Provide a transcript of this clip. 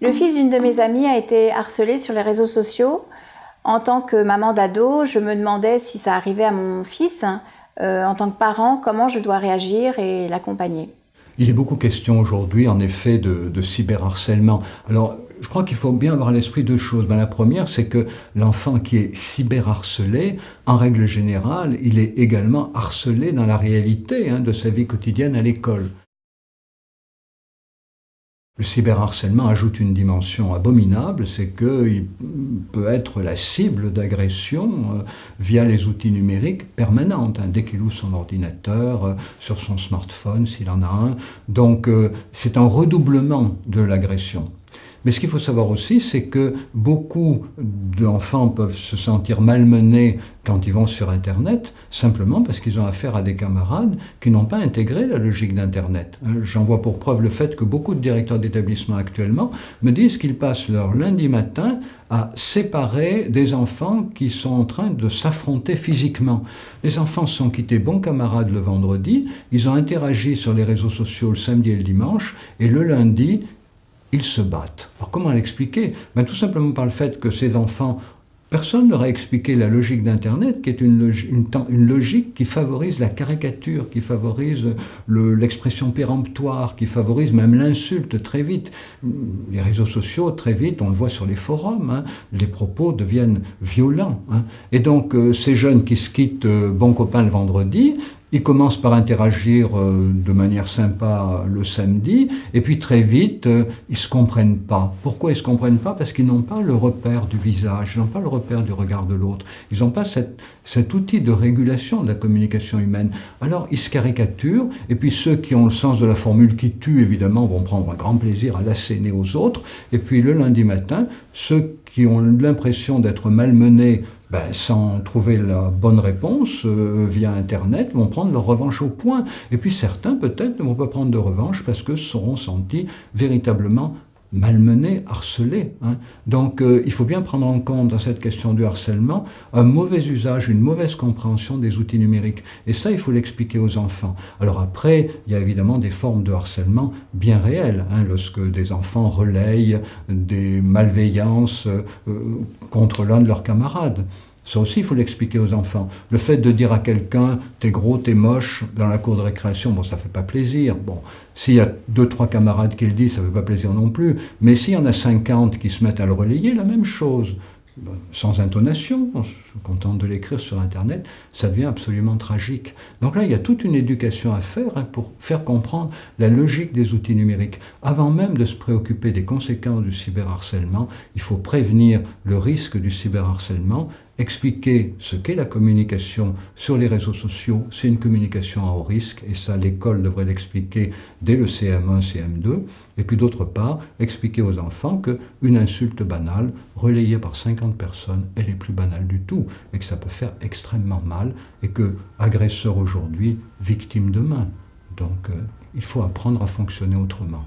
Le fils d'une de mes amies a été harcelé sur les réseaux sociaux. En tant que maman d'ado, je me demandais si ça arrivait à mon fils. En tant que parent, comment je dois réagir et l'accompagner. Il est beaucoup question aujourd'hui, en effet, de cyberharcèlement. Alors, je crois qu'il faut bien avoir à l'esprit deux choses. La première, c'est que l'enfant qui est cyberharcelé, en règle générale, il est également harcelé dans la réalité de sa vie quotidienne à l'école. Le cyberharcèlement ajoute une dimension abominable, c'est qu'il peut être la cible d'agressions via les outils numériques permanentes, dès qu'il ouvre son ordinateur, sur son smartphone s'il en a un. Donc c'est un redoublement de l'agression. Mais ce qu'il faut savoir aussi, c'est que beaucoup d'enfants peuvent se sentir malmenés quand ils vont sur Internet, simplement parce qu'ils ont affaire à des camarades qui n'ont pas intégré la logique d'Internet. J'en vois pour preuve le fait que beaucoup de directeurs d'établissement actuellement me disent qu'ils passent leur lundi matin à séparer des enfants qui sont en train de s'affronter physiquement. Les enfants se sont quittés bons camarades le vendredi, ils ont interagi sur les réseaux sociaux le samedi et le dimanche, et le lundi, ils se battent. Alors comment l'expliquer ? Tout simplement par le fait que ces enfants, personne leur a expliqué la logique d'Internet, qui est une logique qui favorise la caricature, qui favorise l'expression péremptoire, qui favorise même l'insulte très vite. Les réseaux sociaux, très vite, on le voit sur les forums, les propos deviennent violents. Et donc ces jeunes qui se quittent bons copains le vendredi, ils commencent par interagir de manière sympa le samedi, et puis très vite, ils ne se comprennent pas. Pourquoi ils ne se comprennent pas ? Parce qu'ils n'ont pas le repère du visage, ils n'ont pas le repère du regard de l'autre. Ils n'ont pas cet outil de régulation de la communication humaine. Alors ils se caricaturent, et puis ceux qui ont le sens de la formule qui tue, évidemment, vont prendre un grand plaisir à l'asséner aux autres, et puis le lundi matin, ceux qui ont l'impression d'être malmenés sans trouver la bonne réponse via Internet, vont prendre leur revanche au poing. Et puis certains, peut-être, ne vont pas prendre de revanche parce que se seront sentis véritablement malmenés, harcelés. Donc il faut bien prendre en compte dans cette question du harcèlement un mauvais usage, une mauvaise compréhension des outils numériques. Et ça, il faut l'expliquer aux enfants. Alors après, il y a évidemment des formes de harcèlement bien réelles, lorsque des enfants relayent des malveillances contre l'un de leurs camarades. Ça aussi, il faut l'expliquer aux enfants. Le fait de dire à quelqu'un « t'es gros, t'es moche » dans la cour de récréation, ça ne fait pas plaisir. S'il y a 2-3 camarades qui le disent, ça ne fait pas plaisir non plus. Mais s'il y en a 50 qui se mettent à le relayer, la même chose. Sans intonation, on se contente de l'écrire sur Internet, ça devient absolument tragique. Donc là, il y a toute une éducation à faire pour faire comprendre la logique des outils numériques. Avant même de se préoccuper des conséquences du cyberharcèlement, il faut prévenir le risque du cyberharcèlement, expliquer ce qu'est la communication sur les réseaux sociaux. C'est une communication à haut risque, et ça, l'école devrait l'expliquer dès le CM1, CM2. Et puis d'autre part, expliquer aux enfants qu'une insulte banale, relayée par 50 personnes, elle est plus banale du tout, et que ça peut faire extrêmement mal, et que agresseur aujourd'hui, victime demain. Donc il faut apprendre à fonctionner autrement.